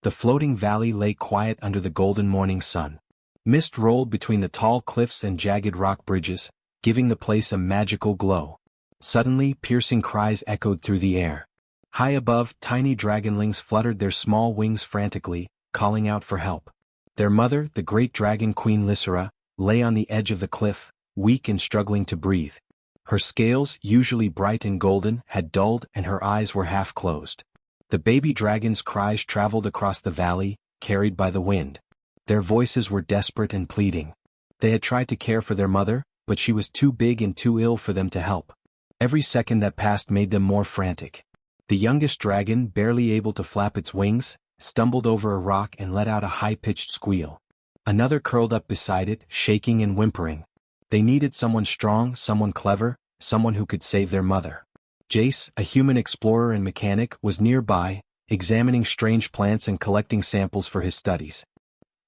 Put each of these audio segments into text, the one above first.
The floating valley lay quiet under the golden morning sun. Mist rolled between the tall cliffs and jagged rock bridges, giving the place a magical glow. Suddenly, piercing cries echoed through the air. High above, tiny dragonlings fluttered their small wings frantically, calling out for help. Their mother, the great dragon queen Lysera, lay on the edge of the cliff, weak and struggling to breathe. Her scales, usually bright and golden, had dulled and her eyes were half closed. The baby dragons' cries traveled across the valley, carried by the wind. Their voices were desperate and pleading. They had tried to care for their mother, but she was too big and too ill for them to help. Every second that passed made them more frantic. The youngest dragon, barely able to flap its wings, stumbled over a rock and let out a high-pitched squeal. Another curled up beside it, shaking and whimpering. They needed someone strong, someone clever, someone who could save their mother. Jace, a human explorer and mechanic, was nearby, examining strange plants and collecting samples for his studies.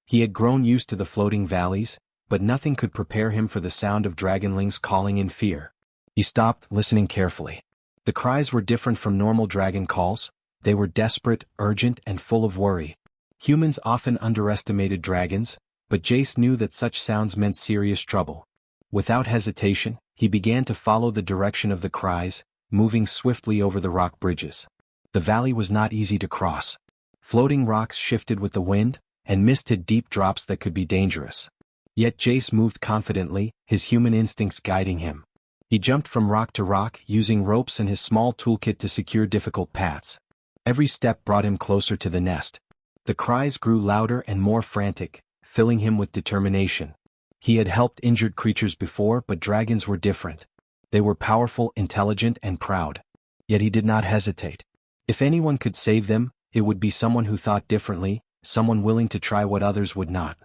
He had grown used to the floating valleys, but nothing could prepare him for the sound of dragonlings calling in fear. He stopped, listening carefully. The cries were different from normal dragon calls. They were desperate, urgent, and full of worry. Humans often underestimated dragons, but Jace knew that such sounds meant serious trouble. Without hesitation, he began to follow the direction of the cries, moving swiftly over the rock bridges. The valley was not easy to cross. Floating rocks shifted with the wind, and mist hid deep drops that could be dangerous. Yet Jace moved confidently, his human instincts guiding him. He jumped from rock to rock, using ropes and his small toolkit to secure difficult paths. Every step brought him closer to the nest. The cries grew louder and more frantic, filling him with determination. He had helped injured creatures before, but dragons were different. They were powerful, intelligent, and proud. Yet he did not hesitate. If anyone could save them, it would be someone who thought differently, someone willing to try what others would not.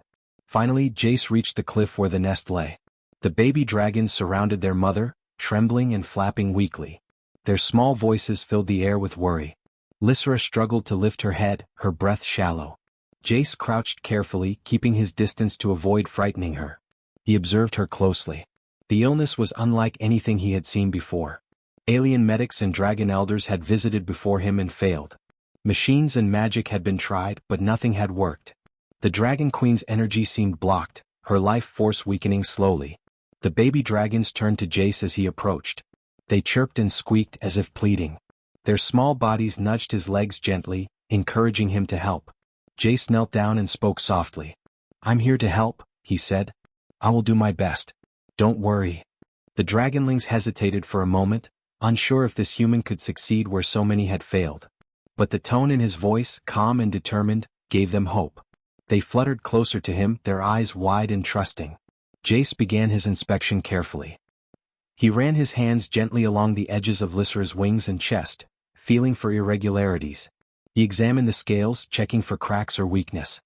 Finally, Jace reached the cliff where the nest lay. The baby dragons surrounded their mother, trembling and flapping weakly. Their small voices filled the air with worry. Lysera struggled to lift her head, her breath shallow. Jace crouched carefully, keeping his distance to avoid frightening her. He observed her closely. The illness was unlike anything he had seen before. Alien medics and dragon elders had visited before him and failed. Machines and magic had been tried, but nothing had worked. The Dragon Queen's energy seemed blocked, her life force weakening slowly. The baby dragons turned to Jace as he approached. They chirped and squeaked as if pleading. Their small bodies nudged his legs gently, encouraging him to help. Jace knelt down and spoke softly. "I'm here to help," he said. "I will do my best. Don't worry." The dragonlings hesitated for a moment, unsure if this human could succeed where so many had failed. But the tone in his voice, calm and determined, gave them hope. They fluttered closer to him, their eyes wide and trusting. Jace began his inspection carefully. He ran his hands gently along the edges of Lysera's wings and chest, feeling for irregularities. He examined the scales, checking for cracks or weakness.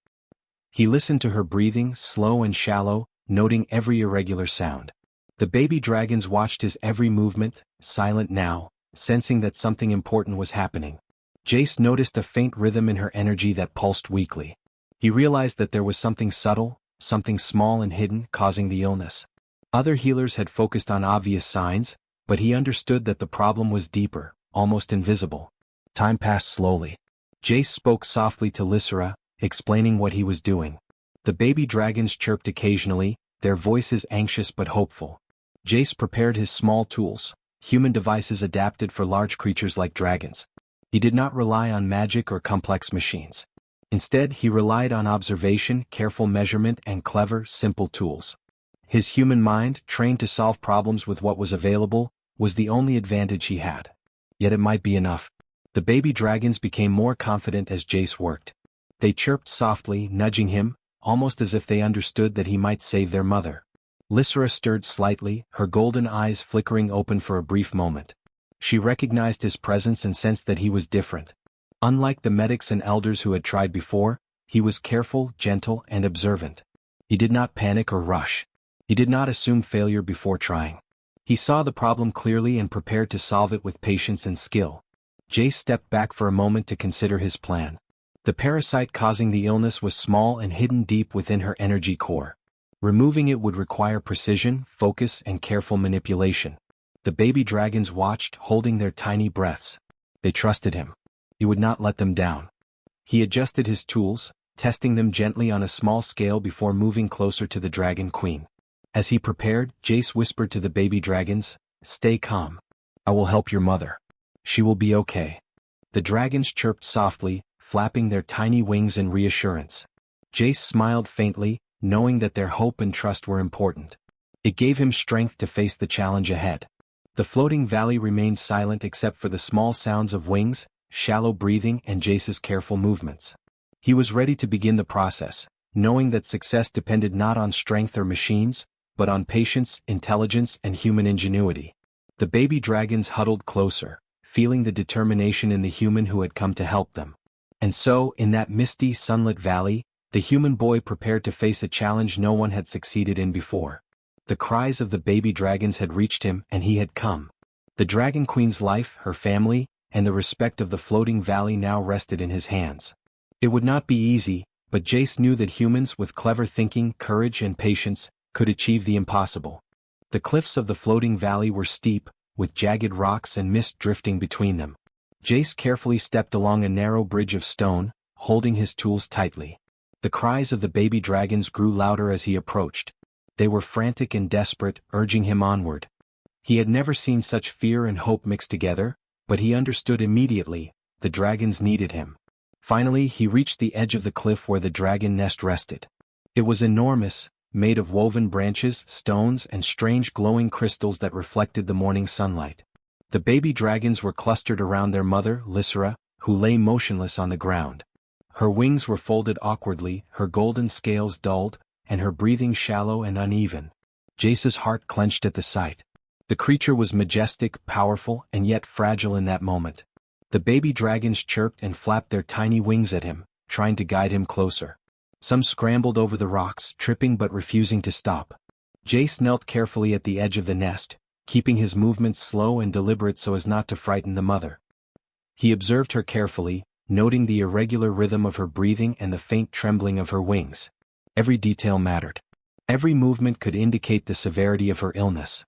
He listened to her breathing, slow and shallow, noting every irregular sound. The baby dragons watched his every movement, silent now, sensing that something important was happening. Jace noticed a faint rhythm in her energy that pulsed weakly. He realized that there was something subtle, something small and hidden, causing the illness. Other healers had focused on obvious signs, but he understood that the problem was deeper, almost invisible. Time passed slowly. Jace spoke softly to Lysera, explaining what he was doing. The baby dragons chirped occasionally, their voices anxious but hopeful. Jace prepared his small tools, human devices adapted for large creatures like dragons. He did not rely on magic or complex machines. Instead, he relied on observation, careful measurement, and clever, simple tools. His human mind, trained to solve problems with what was available, was the only advantage he had. Yet it might be enough. The baby dragons became more confident as Jace worked. They chirped softly, nudging him, almost as if they understood that he might save their mother. Lysera stirred slightly, her golden eyes flickering open for a brief moment. She recognized his presence and sensed that he was different. Unlike the medics and elders who had tried before, he was careful, gentle, and observant. He did not panic or rush. He did not assume failure before trying. He saw the problem clearly and prepared to solve it with patience and skill. Jace stepped back for a moment to consider his plan. The parasite causing the illness was small and hidden deep within her energy core. Removing it would require precision, focus, and careful manipulation. The baby dragons watched, holding their tiny breaths. They trusted him. He would not let them down. He adjusted his tools, testing them gently on a small scale before moving closer to the Dragon Queen. As he prepared, Jace whispered to the baby dragons, "Stay calm. I will help your mother. She will be okay." The dragons chirped softly, flapping their tiny wings in reassurance. Jace smiled faintly, knowing that their hope and trust were important. It gave him strength to face the challenge ahead. The floating valley remained silent except for the small sounds of wings, shallow breathing, and Jace's careful movements. He was ready to begin the process, knowing that success depended not on strength or machines, but on patience, intelligence, and human ingenuity. The baby dragons huddled closer, feeling the determination in the human who had come to help them. And so, in that misty, sunlit valley, the human boy prepared to face a challenge no one had succeeded in before. The cries of the baby dragons had reached him, and he had come. The Dragon Queen's life, her family, and the respect of the floating valley now rested in his hands. It would not be easy, but Jace knew that humans with clever thinking, courage, and patience could achieve the impossible. The cliffs of the floating valley were steep, with jagged rocks and mist drifting between them. Jace carefully stepped along a narrow bridge of stone, holding his tools tightly. The cries of the baby dragons grew louder as he approached. They were frantic and desperate, urging him onward. He had never seen such fear and hope mixed together, but he understood immediately, the dragons needed him. Finally, he reached the edge of the cliff where the dragon nest rested. It was enormous, made of woven branches, stones, and strange glowing crystals that reflected the morning sunlight. The baby dragons were clustered around their mother, Lysra, who lay motionless on the ground. Her wings were folded awkwardly, her golden scales dulled, and her breathing shallow and uneven. Jace's heart clenched at the sight. The creature was majestic, powerful, and yet fragile in that moment. The baby dragons chirped and flapped their tiny wings at him, trying to guide him closer. Some scrambled over the rocks, tripping but refusing to stop. Jace knelt carefully at the edge of the nest, keeping his movements slow and deliberate so as not to frighten the mother. He observed her carefully, noting the irregular rhythm of her breathing and the faint trembling of her wings. Every detail mattered. Every movement could indicate the severity of her illness.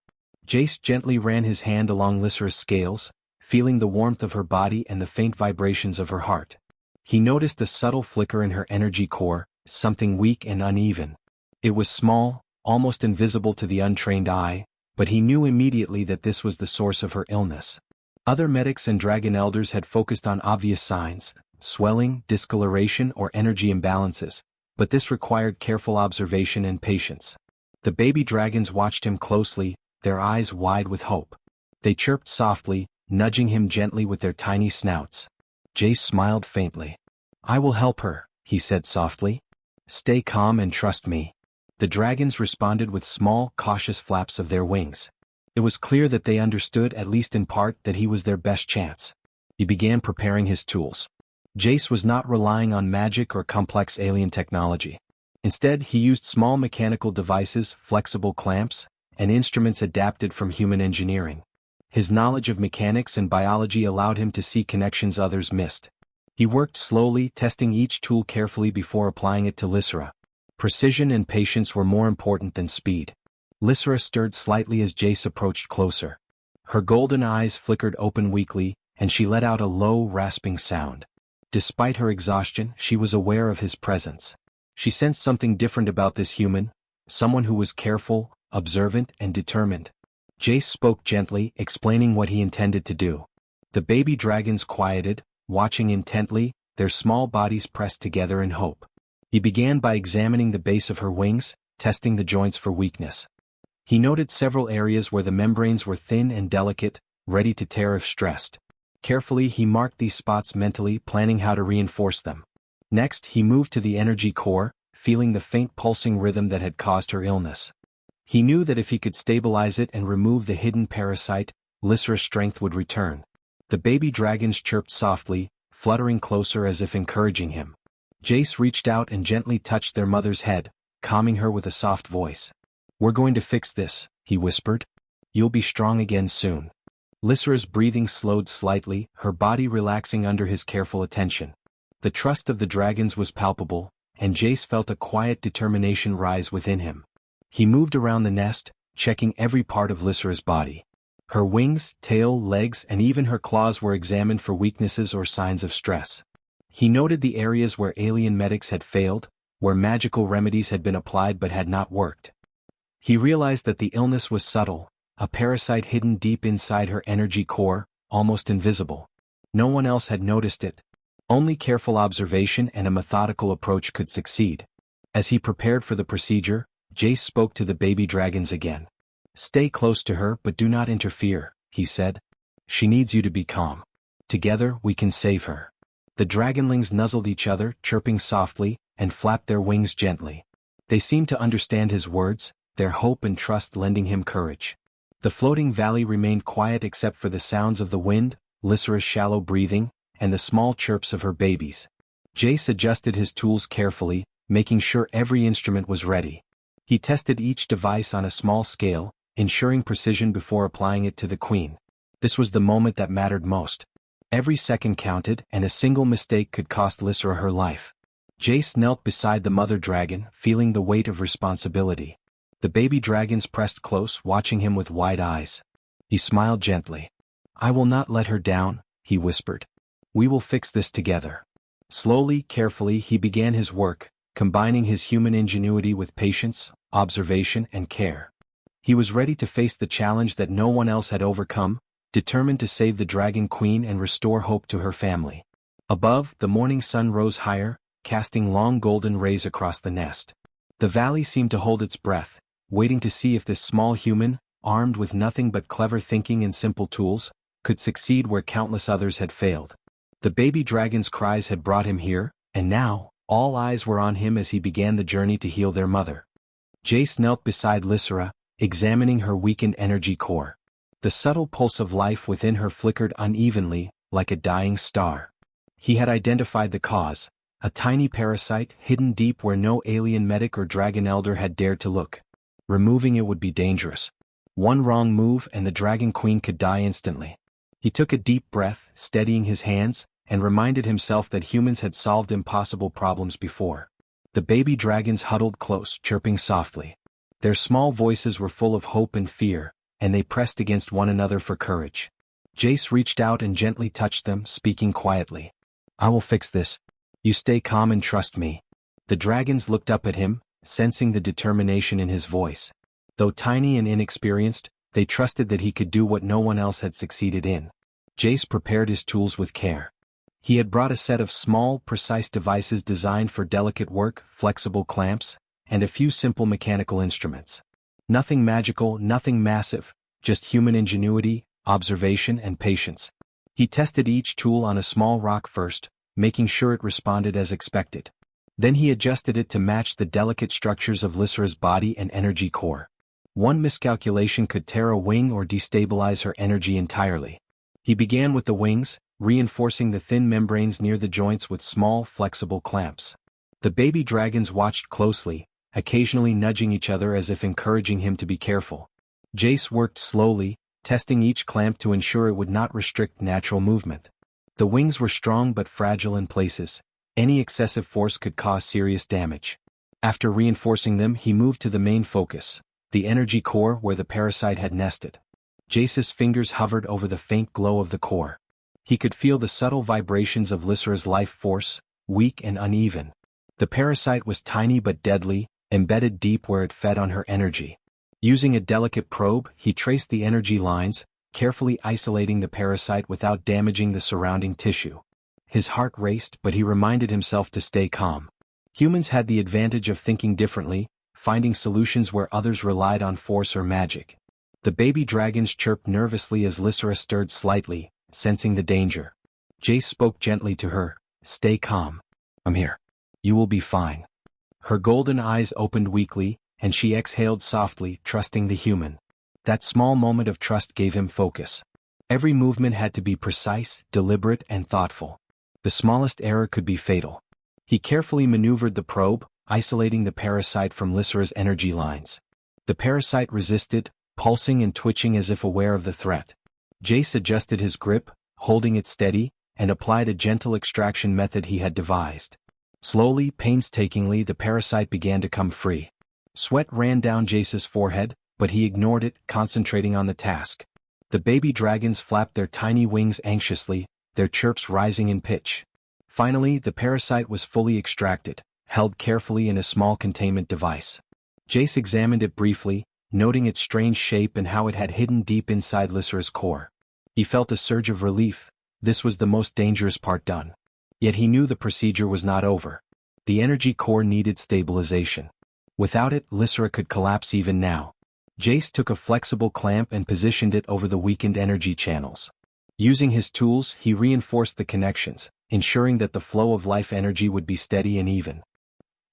Jace gently ran his hand along Lysra's scales, feeling the warmth of her body and the faint vibrations of her heart. He noticed a subtle flicker in her energy core, something weak and uneven. It was small, almost invisible to the untrained eye, but he knew immediately that this was the source of her illness. Other medics and dragon elders had focused on obvious signs, swelling, discoloration, or energy imbalances, but this required careful observation and patience. The baby dragons watched him closely, their eyes wide with hope. They chirped softly, nudging him gently with their tiny snouts. Jace smiled faintly. "I will help her," he said softly. "Stay calm and trust me." The dragons responded with small, cautious flaps of their wings. It was clear that they understood, at least in part, that he was their best chance. He began preparing his tools. Jace was not relying on magic or complex alien technology. Instead, he used small mechanical devices, flexible clamps, and instruments adapted from human engineering. His knowledge of mechanics and biology allowed him to see connections others missed. He worked slowly, testing each tool carefully before applying it to Lysra. Precision and patience were more important than speed. Lysra stirred slightly as Jace approached closer. Her golden eyes flickered open weakly, and she let out a low, rasping sound. Despite her exhaustion, she was aware of his presence. She sensed something different about this human, someone who was careful, observant, and determined. Jace spoke gently, explaining what he intended to do. The baby dragons quieted, watching intently, their small bodies pressed together in hope. He began by examining the base of her wings, testing the joints for weakness. He noted several areas where the membranes were thin and delicate, ready to tear if stressed. Carefully he marked these spots mentally, planning how to reinforce them. Next, he moved to the energy core, feeling the faint pulsing rhythm that had caused her illness. He knew that if he could stabilize it and remove the hidden parasite, Lysra's strength would return. The baby dragons chirped softly, fluttering closer as if encouraging him. Jace reached out and gently touched their mother's head, calming her with a soft voice. "We're going to fix this," he whispered. "You'll be strong again soon." Lysra's breathing slowed slightly, her body relaxing under his careful attention. The trust of the dragons was palpable, and Jace felt a quiet determination rise within him. He moved around the nest, checking every part of Lysra's body. Her wings, tail, legs, and even her claws were examined for weaknesses or signs of stress. He noted the areas where alien medics had failed, where magical remedies had been applied but had not worked. He realized that the illness was subtle, a parasite hidden deep inside her energy core, almost invisible. No one else had noticed it. Only careful observation and a methodical approach could succeed. As he prepared for the procedure, Jace spoke to the baby dragons again. "Stay close to her but do not interfere," he said. "She needs you to be calm. Together we can save her." The dragonlings nuzzled each other, chirping softly, and flapped their wings gently. They seemed to understand his words, their hope and trust lending him courage. The floating valley remained quiet except for the sounds of the wind, Lysera's shallow breathing, and the small chirps of her babies. Jace adjusted his tools carefully, making sure every instrument was ready. He tested each device on a small scale, ensuring precision before applying it to the queen. This was the moment that mattered most. Every second counted, and a single mistake could cost Lysera her life. Jace knelt beside the mother dragon, feeling the weight of responsibility. The baby dragons pressed close, watching him with wide eyes. He smiled gently. "I will not let her down," he whispered. "We will fix this together." Slowly, carefully, he began his work, combining his human ingenuity with patience, observation, and care. He was ready to face the challenge that no one else had overcome, determined to save the Dragon Queen and restore hope to her family. Above, the morning sun rose higher, casting long golden rays across the nest. The valley seemed to hold its breath, waiting to see if this small human, armed with nothing but clever thinking and simple tools, could succeed where countless others had failed. The baby dragon's cries had brought him here, and now, all eyes were on him as he began the journey to heal their mother. Jace knelt beside Lysera, examining her weakened energy core. The subtle pulse of life within her flickered unevenly, like a dying star. He had identified the cause, a tiny parasite hidden deep where no alien medic or dragon elder had dared to look. Removing it would be dangerous. One wrong move and the Dragon Queen could die instantly. He took a deep breath, steadying his hands, and reminded himself that humans had solved impossible problems before. The baby dragons huddled close, chirping softly. Their small voices were full of hope and fear, and they pressed against one another for courage. Jace reached out and gently touched them, speaking quietly. "I will fix this. You stay calm and trust me." The dragons looked up at him, sensing the determination in his voice. Though tiny and inexperienced, they trusted that he could do what no one else had succeeded in. Jace prepared his tools with care. He had brought a set of small, precise devices designed for delicate work, flexible clamps, and a few simple mechanical instruments. Nothing magical, nothing massive, just human ingenuity, observation, and patience. He tested each tool on a small rock first, making sure it responded as expected. Then he adjusted it to match the delicate structures of Lysera's body and energy core. One miscalculation could tear a wing or destabilize her energy entirely. He began with the wings, reinforcing the thin membranes near the joints with small, flexible clamps. The baby dragons watched closely, occasionally nudging each other as if encouraging him to be careful. Jace worked slowly, testing each clamp to ensure it would not restrict natural movement. The wings were strong but fragile in places. Any excessive force could cause serious damage. After reinforcing them, he moved to the main focus, the energy core where the parasite had nested. Jace's fingers hovered over the faint glow of the core. He could feel the subtle vibrations of Lysera's life force, weak and uneven. The parasite was tiny but deadly, embedded deep where it fed on her energy. Using a delicate probe, he traced the energy lines, carefully isolating the parasite without damaging the surrounding tissue. His heart raced, but he reminded himself to stay calm. Humans had the advantage of thinking differently, finding solutions where others relied on force or magic. The baby dragons chirped nervously as Lysera stirred slightly, sensing the danger. Jace spoke gently to her, "Stay calm. I'm here. You will be fine." Her golden eyes opened weakly, and she exhaled softly, trusting the human. That small moment of trust gave him focus. Every movement had to be precise, deliberate, and thoughtful. The smallest error could be fatal. He carefully maneuvered the probe, isolating the parasite from Lysera's energy lines. The parasite resisted, pulsing and twitching as if aware of the threat. Jace adjusted his grip, holding it steady, and applied a gentle extraction method he had devised. Slowly, painstakingly, the parasite began to come free. Sweat ran down Jace's forehead, but he ignored it, concentrating on the task. The baby dragons flapped their tiny wings anxiously, their chirps rising in pitch. Finally, the parasite was fully extracted, held carefully in a small containment device. Jace examined it briefly, noting its strange shape and how it had hidden deep inside Lysera's core. He felt a surge of relief. This was the most dangerous part done. Yet he knew the procedure was not over. The energy core needed stabilization. Without it, Lysera could collapse even now. Jace took a flexible clamp and positioned it over the weakened energy channels. Using his tools, he reinforced the connections, ensuring that the flow of life energy would be steady and even.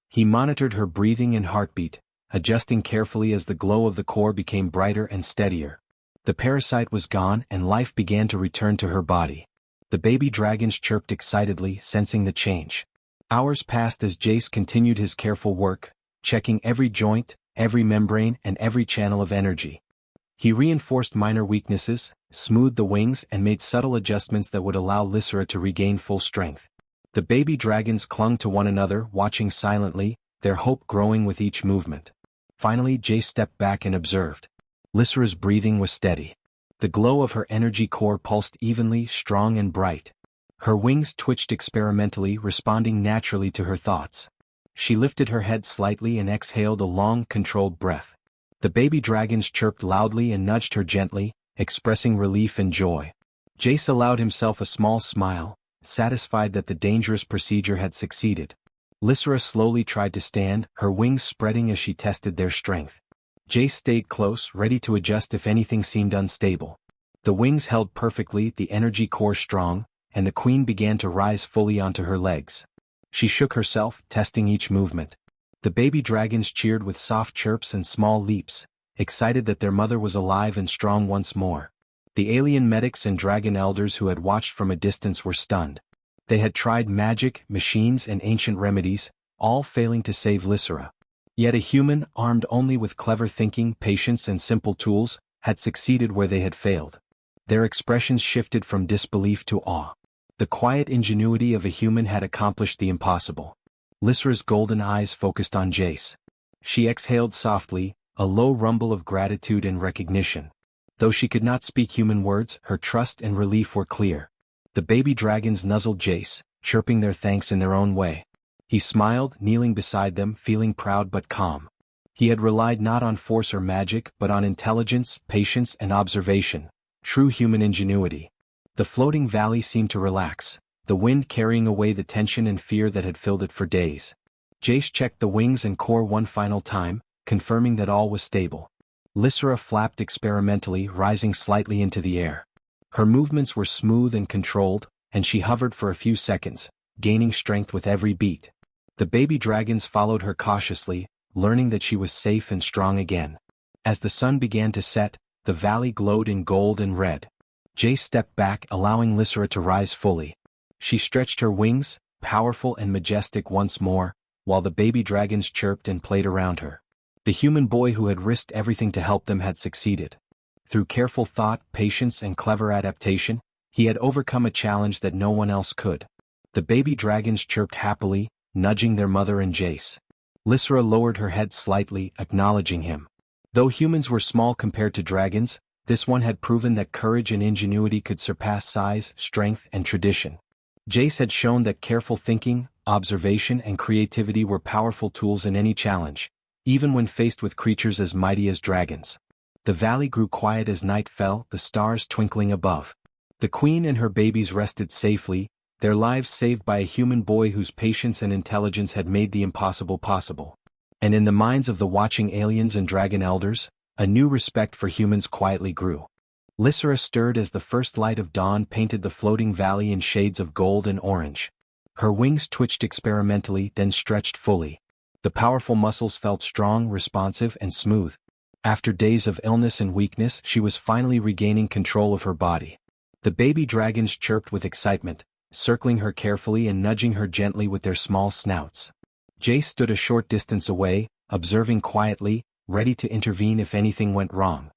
He monitored her breathing and heartbeat, adjusting carefully as the glow of the core became brighter and steadier. The parasite was gone and life began to return to her body. The baby dragons chirped excitedly, sensing the change. Hours passed as Jace continued his careful work, checking every joint, every membrane, and every channel of energy. He reinforced minor weaknesses, smoothed the wings, and made subtle adjustments that would allow Lysera to regain full strength. The baby dragons clung to one another, watching silently, their hope growing with each movement. Finally, Jace stepped back and observed. Lysera's breathing was steady. The glow of her energy core pulsed evenly, strong and bright. Her wings twitched experimentally, responding naturally to her thoughts. She lifted her head slightly and exhaled a long, controlled breath. The baby dragons chirped loudly and nudged her gently, expressing relief and joy. Jace allowed himself a small smile, satisfied that the dangerous procedure had succeeded. Lysera slowly tried to stand, her wings spreading as she tested their strength. Jace stayed close, ready to adjust if anything seemed unstable. The wings held perfectly, the energy core strong, and the queen began to rise fully onto her legs. She shook herself, testing each movement. The baby dragons cheered with soft chirps and small leaps, excited that their mother was alive and strong once more. The alien medics and dragon elders who had watched from a distance were stunned. They had tried magic, machines, and ancient remedies, all failing to save Lysera. Yet a human, armed only with clever thinking, patience, and simple tools, had succeeded where they had failed. Their expressions shifted from disbelief to awe. The quiet ingenuity of a human had accomplished the impossible. Lysera's golden eyes focused on Jace. She exhaled softly, a low rumble of gratitude and recognition. Though she could not speak human words, her trust and relief were clear. The baby dragons nuzzled Jace, chirping their thanks in their own way. He smiled, kneeling beside them, feeling proud but calm. He had relied not on force or magic, but on intelligence, patience, and observation, true human ingenuity. The floating valley seemed to relax, the wind carrying away the tension and fear that had filled it for days. Jace checked the wings and core one final time, confirming that all was stable. Lysera flapped experimentally, rising slightly into the air. Her movements were smooth and controlled, and she hovered for a few seconds, gaining strength with every beat. The baby dragons followed her cautiously, learning that she was safe and strong again. As the sun began to set, the valley glowed in gold and red. Jace stepped back, allowing Lysera to rise fully. She stretched her wings, powerful and majestic once more, while the baby dragons chirped and played around her. The human boy who had risked everything to help them had succeeded. Through careful thought, patience, and clever adaptation, he had overcome a challenge that no one else could. The baby dragons chirped happily, nudging their mother and Jace. Lysera lowered her head slightly, acknowledging him. Though humans were small compared to dragons, this one had proven that courage and ingenuity could surpass size, strength, and tradition. Jace had shown that careful thinking, observation, and creativity were powerful tools in any challenge, even when faced with creatures as mighty as dragons. The valley grew quiet as night fell, the stars twinkling above. The queen and her babies rested safely, their lives saved by a human boy whose patience and intelligence had made the impossible possible. And in the minds of the watching aliens and dragon elders, a new respect for humans quietly grew. Lysera stirred as the first light of dawn painted the floating valley in shades of gold and orange. Her wings twitched experimentally, then stretched fully. The powerful muscles felt strong, responsive, and smooth. After days of illness and weakness, she was finally regaining control of her body. The baby dragons chirped with excitement, circling her carefully and nudging her gently with their small snouts. Jace stood a short distance away, observing quietly, ready to intervene if anything went wrong.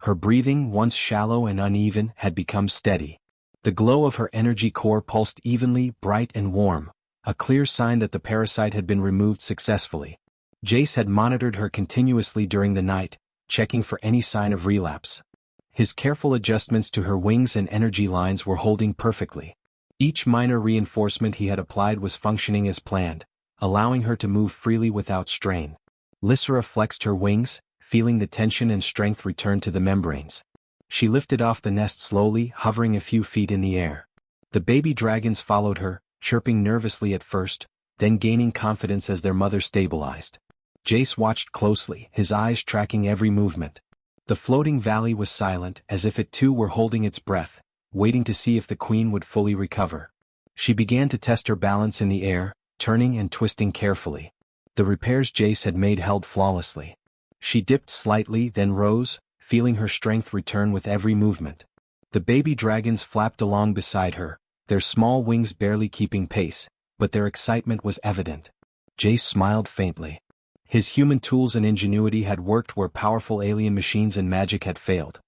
Her breathing, once shallow and uneven, had become steady. The glow of her energy core pulsed evenly, bright and warm, a clear sign that the parasite had been removed successfully. Jace had monitored her continuously during the night, checking for any sign of relapse. His careful adjustments to her wings and energy lines were holding perfectly. Each minor reinforcement he had applied was functioning as planned, allowing her to move freely without strain. Lysra flexed her wings, feeling the tension and strength return to the membranes. She lifted off the nest slowly, hovering a few feet in the air. The baby dragons followed her, chirping nervously at first, then gaining confidence as their mother stabilized. Jace watched closely, his eyes tracking every movement. The floating valley was silent, as if it too were holding its breath, waiting to see if the queen would fully recover. She began to test her balance in the air, turning and twisting carefully. The repairs Jace had made held flawlessly. She dipped slightly, then rose, feeling her strength return with every movement. The baby dragons flapped along beside her, their small wings barely keeping pace, but their excitement was evident. Jace smiled faintly. His human tools and ingenuity had worked where powerful alien machines and magic had failed.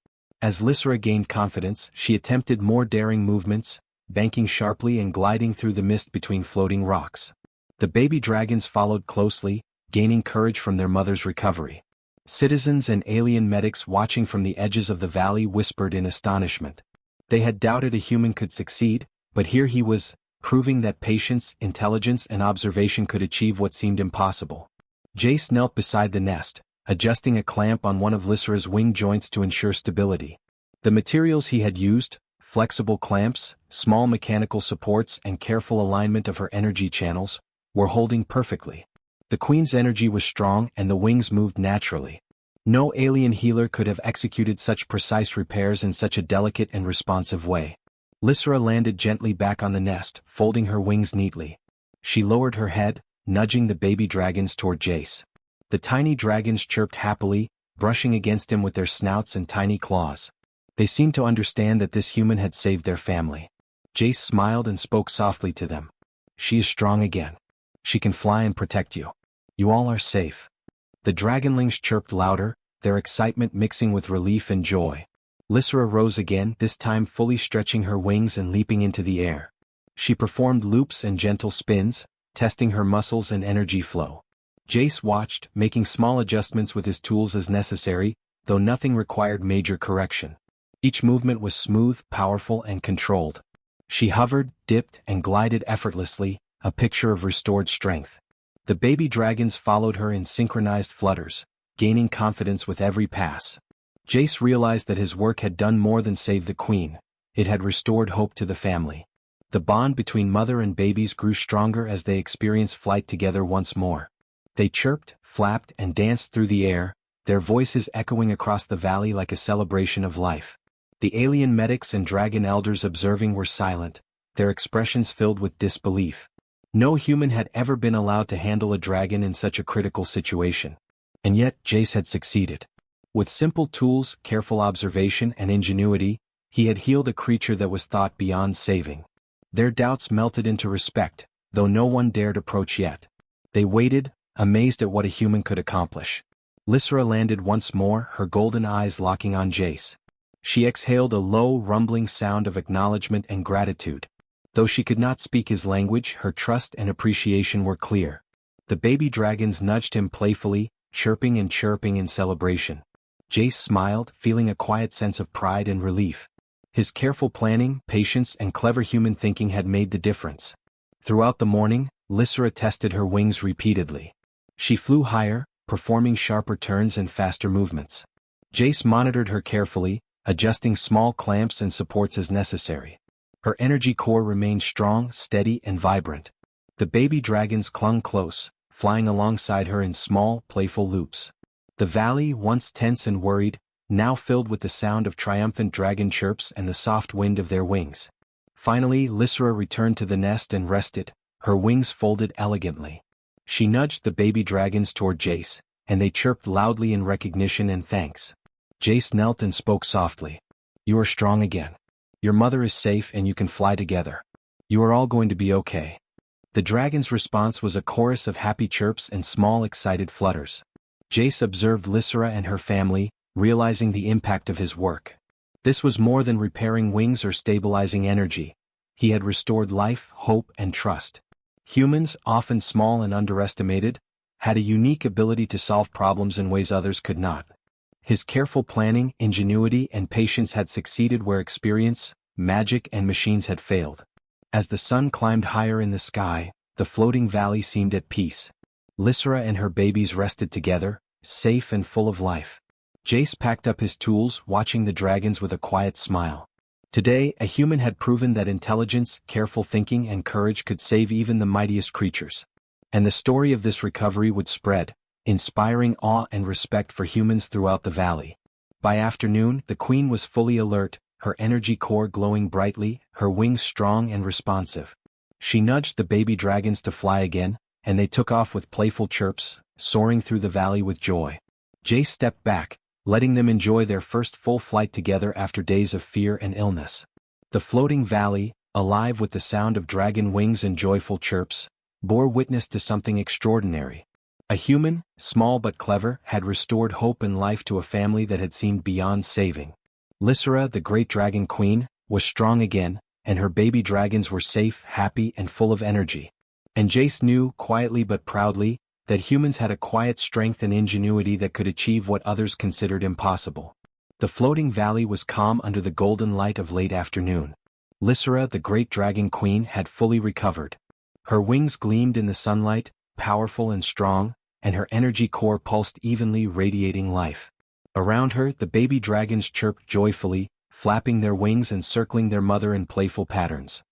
As Lysra gained confidence, she attempted more daring movements, banking sharply and gliding through the mist between floating rocks. The baby dragons followed closely, gaining courage from their mother's recovery. Citizens and alien medics watching from the edges of the valley whispered in astonishment. They had doubted a human could succeed, but here he was, proving that patience, intelligence and observation could achieve what seemed impossible. Jace knelt beside the nest, adjusting a clamp on one of Lysra's wing joints to ensure stability. The materials he had used, flexible clamps, small mechanical supports and careful alignment of her energy channels, were holding perfectly. The queen's energy was strong and the wings moved naturally. No alien healer could have executed such precise repairs in such a delicate and responsive way. Lysra landed gently back on the nest, folding her wings neatly. She lowered her head, nudging the baby dragons toward Jace. The tiny dragons chirped happily, brushing against him with their snouts and tiny claws. They seemed to understand that this human had saved their family. Jace smiled and spoke softly to them. She is strong again. She can fly and protect you. You all are safe. The dragonlings chirped louder, their excitement mixing with relief and joy. Lysra rose again, this time fully stretching her wings and leaping into the air. She performed loops and gentle spins, testing her muscles and energy flow. Jace watched, making small adjustments with his tools as necessary, though nothing required major correction. Each movement was smooth, powerful and controlled. She hovered, dipped and glided effortlessly, a picture of restored strength. The baby dragons followed her in synchronized flutters, gaining confidence with every pass. Jace realized that his work had done more than save the queen. It had restored hope to the family. The bond between mother and babies grew stronger as they experienced flight together once more. They chirped, flapped and danced through the air, their voices echoing across the valley like a celebration of life. The alien medics and dragon elders observing were silent, their expressions filled with disbelief. No human had ever been allowed to handle a dragon in such a critical situation. And yet Jace had succeeded. With simple tools, careful observation and ingenuity, he had healed a creature that was thought beyond saving. Their doubts melted into respect, though no one dared approach yet. They waited, amazed at what a human could accomplish. Lysra landed once more, her golden eyes locking on Jace. She exhaled a low, rumbling sound of acknowledgement and gratitude. Though she could not speak his language, her trust and appreciation were clear. The baby dragons nudged him playfully, chirping and chirping in celebration. Jace smiled, feeling a quiet sense of pride and relief. His careful planning, patience and clever human thinking had made the difference. Throughout the morning, Lysra tested her wings repeatedly. She flew higher, performing sharper turns and faster movements. Jace monitored her carefully, adjusting small clamps and supports as necessary. Her energy core remained strong, steady and vibrant. The baby dragons clung close, flying alongside her in small, playful loops. The valley, once tense and worried, now filled with the sound of triumphant dragon chirps and the soft wind of their wings. Finally, Lysra returned to the nest and rested, her wings folded elegantly. She nudged the baby dragons toward Jace, and they chirped loudly in recognition and thanks. Jace knelt and spoke softly. You are strong again. Your mother is safe and you can fly together. You are all going to be okay. The dragon's response was a chorus of happy chirps and small excited flutters. Jace observed Lysra and her family, realizing the impact of his work. This was more than repairing wings or stabilizing energy. He had restored life, hope and trust. Humans, often small and underestimated, had a unique ability to solve problems in ways others could not. His careful planning, ingenuity and patience had succeeded where experience, magic and machines had failed. As the sun climbed higher in the sky, the floating valley seemed at peace. Lysra and her babies rested together, safe and full of life. Jace packed up his tools, watching the dragons with a quiet smile. Today, a human had proven that intelligence, careful thinking and courage could save even the mightiest creatures. And the story of this recovery would spread, inspiring awe and respect for humans throughout the valley. By afternoon, the queen was fully alert, her energy core glowing brightly, her wings strong and responsive. She nudged the baby dragons to fly again, and they took off with playful chirps, soaring through the valley with joy. Jace stepped back, letting them enjoy their first full flight together after days of fear and illness. The floating valley, alive with the sound of dragon wings and joyful chirps, bore witness to something extraordinary. A human, small but clever, had restored hope and life to a family that had seemed beyond saving. Lysra, the great dragon queen, was strong again, and her baby dragons were safe, happy, and full of energy. And Jace knew, quietly but proudly, that humans had a quiet strength and ingenuity that could achieve what others considered impossible. The floating valley was calm under the golden light of late afternoon. Lysra, the great dragon queen, had fully recovered. Her wings gleamed in the sunlight, powerful and strong, and her energy core pulsed evenly, radiating life. Around her, the baby dragons chirped joyfully, flapping their wings and circling their mother in playful patterns.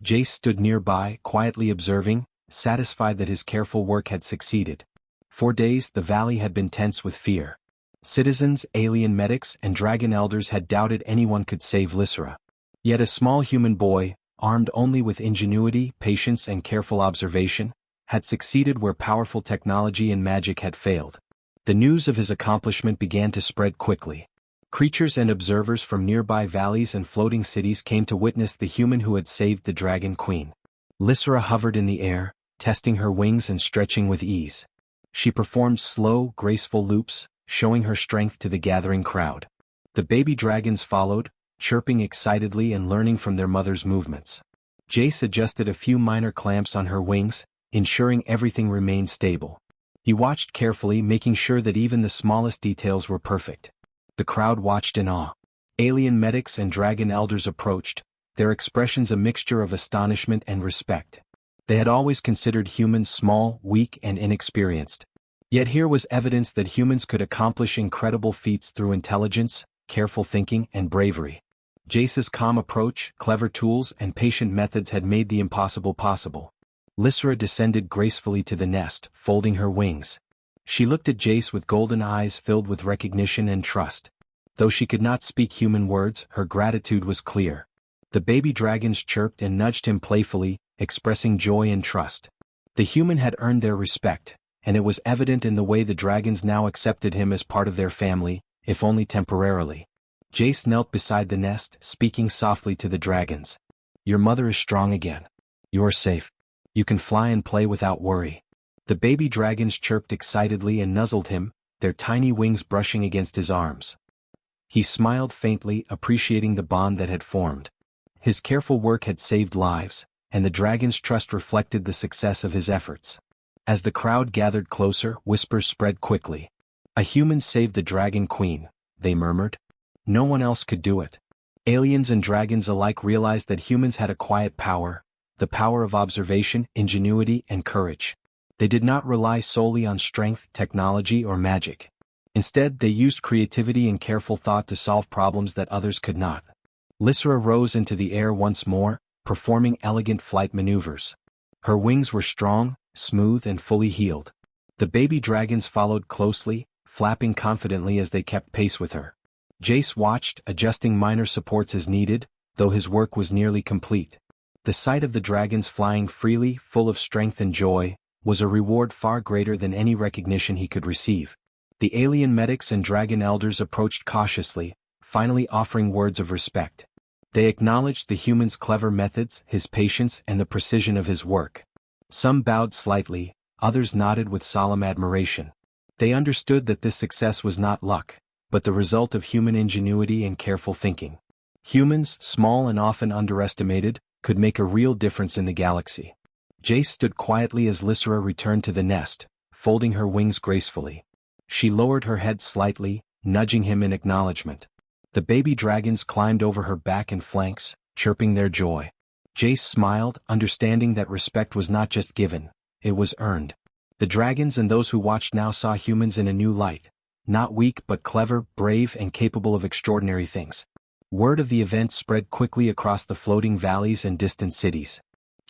Jace stood nearby, quietly observing, satisfied that his careful work had succeeded. For days, the valley had been tense with fear. Citizens, alien medics, and dragon elders had doubted anyone could save Lysra. Yet a small human boy, armed only with ingenuity, patience, and careful observation, had succeeded where powerful technology and magic had failed. The news of his accomplishment began to spread quickly. Creatures and observers from nearby valleys and floating cities came to witness the human who had saved the Dragon Queen. Lysra hovered in the air, testing her wings and stretching with ease. She performed slow, graceful loops, showing her strength to the gathering crowd. The baby dragons followed, chirping excitedly and learning from their mother's movements. Jace adjusted a few minor clamps on her wings, ensuring everything remained stable. He watched carefully, making sure that even the smallest details were perfect. The crowd watched in awe. Alien medics and dragon elders approached, their expressions a mixture of astonishment and respect. They had always considered humans small, weak, and inexperienced. Yet here was evidence that humans could accomplish incredible feats through intelligence, careful thinking, and bravery. Jace's calm approach, clever tools, and patient methods had made the impossible possible. Lysra descended gracefully to the nest, folding her wings. She looked at Jace with golden eyes filled with recognition and trust. Though she could not speak human words, her gratitude was clear. The baby dragons chirped and nudged him playfully, expressing joy and trust. The human had earned their respect, and it was evident in the way the dragons now accepted him as part of their family, if only temporarily. Jace knelt beside the nest, speaking softly to the dragons. "Your mother is strong again. You are safe. You can fly and play without worry." The baby dragons chirped excitedly and nuzzled him, their tiny wings brushing against his arms. He smiled faintly, appreciating the bond that had formed. His careful work had saved lives, and the dragon's trust reflected the success of his efforts. As the crowd gathered closer, whispers spread quickly. "A human saved the Dragon Queen," they murmured. "No one else could do it." Aliens and dragons alike realized that humans had a quiet power, the power of observation, ingenuity, and courage. They did not rely solely on strength, technology, or magic. Instead, they used creativity and careful thought to solve problems that others could not. Lysra rose into the air once more, performing elegant flight maneuvers. Her wings were strong, smooth, and fully healed. The baby dragons followed closely, flapping confidently as they kept pace with her. Jace watched, adjusting minor supports as needed, though his work was nearly complete. The sight of the dragons flying freely, full of strength and joy, was a reward far greater than any recognition he could receive. The alien medics and dragon elders approached cautiously, finally offering words of respect. They acknowledged the human's clever methods, his patience, and the precision of his work. Some bowed slightly, others nodded with solemn admiration. They understood that this success was not luck, but the result of human ingenuity and careful thinking. Humans, small and often underestimated, could make a real difference in the galaxy. Jace stood quietly as Lysra returned to the nest, folding her wings gracefully. She lowered her head slightly, nudging him in acknowledgement. The baby dragons climbed over her back and flanks, chirping their joy. Jace smiled, understanding that respect was not just given, it was earned. The dragons and those who watched now saw humans in a new light. Not weak but clever, brave and capable of extraordinary things. Word of the event spread quickly across the floating valleys and distant cities.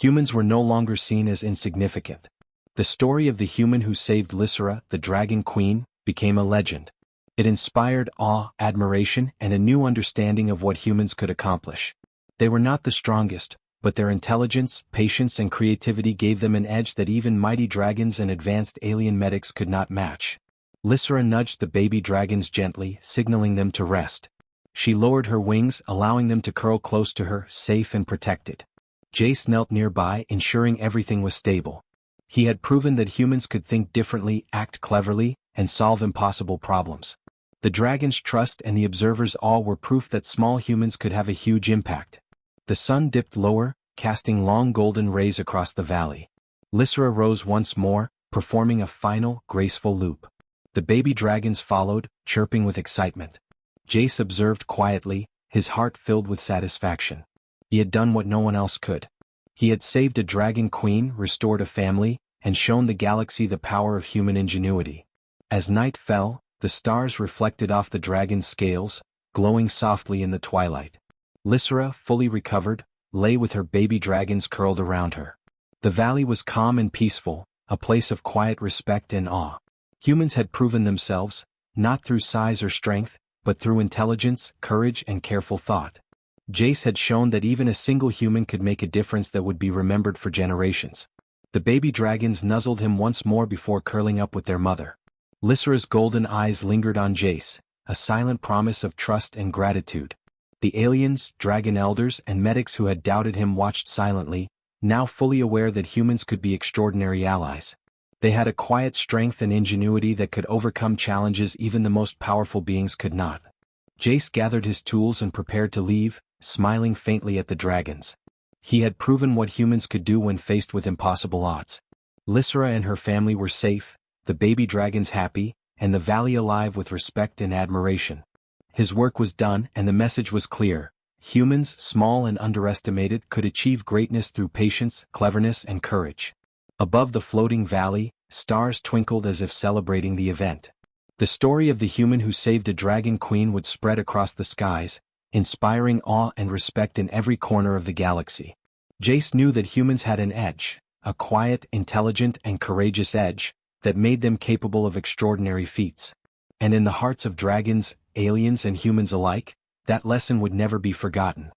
Humans were no longer seen as insignificant. The story of the human who saved Lysera, the Dragon Queen, became a legend. It inspired awe, admiration, and a new understanding of what humans could accomplish. They were not the strongest, but their intelligence, patience and creativity gave them an edge that even mighty dragons and advanced alien medics could not match. Lysera nudged the baby dragons gently, signaling them to rest. She lowered her wings, allowing them to curl close to her, safe and protected. Jace knelt nearby, ensuring everything was stable. He had proven that humans could think differently, act cleverly, and solve impossible problems. The dragon's trust and the observers' awe were proof that small humans could have a huge impact. The sun dipped lower, casting long golden rays across the valley. Lysera rose once more, performing a final, graceful loop. The baby dragons followed, chirping with excitement. Jace observed quietly, his heart filled with satisfaction. He had done what no one else could. He had saved a dragon queen, restored a family, and shown the galaxy the power of human ingenuity. As night fell, the stars reflected off the dragon's scales, glowing softly in the twilight. Lysera, fully recovered, lay with her baby dragons curled around her. The valley was calm and peaceful, a place of quiet respect and awe. Humans had proven themselves, not through size or strength, but through intelligence, courage and careful thought. Jace had shown that even a single human could make a difference that would be remembered for generations. The baby dragons nuzzled him once more before curling up with their mother. Lysera's golden eyes lingered on Jace, a silent promise of trust and gratitude. The aliens, dragon elders and medics who had doubted him watched silently, now fully aware that humans could be extraordinary allies. They had a quiet strength and ingenuity that could overcome challenges even the most powerful beings could not. Jace gathered his tools and prepared to leave, smiling faintly at the dragons. He had proven what humans could do when faced with impossible odds. Lysera and her family were safe, the baby dragons happy, and the valley alive with respect and admiration. His work was done and the message was clear. Humans, small and underestimated, could achieve greatness through patience, cleverness and courage. Above the floating valley, stars twinkled as if celebrating the event. The story of the human who saved a dragon queen would spread across the skies, inspiring awe and respect in every corner of the galaxy. Jace knew that humans had an edge, a quiet, intelligent and courageous edge, that made them capable of extraordinary feats. And in the hearts of dragons, aliens and humans alike, that lesson would never be forgotten.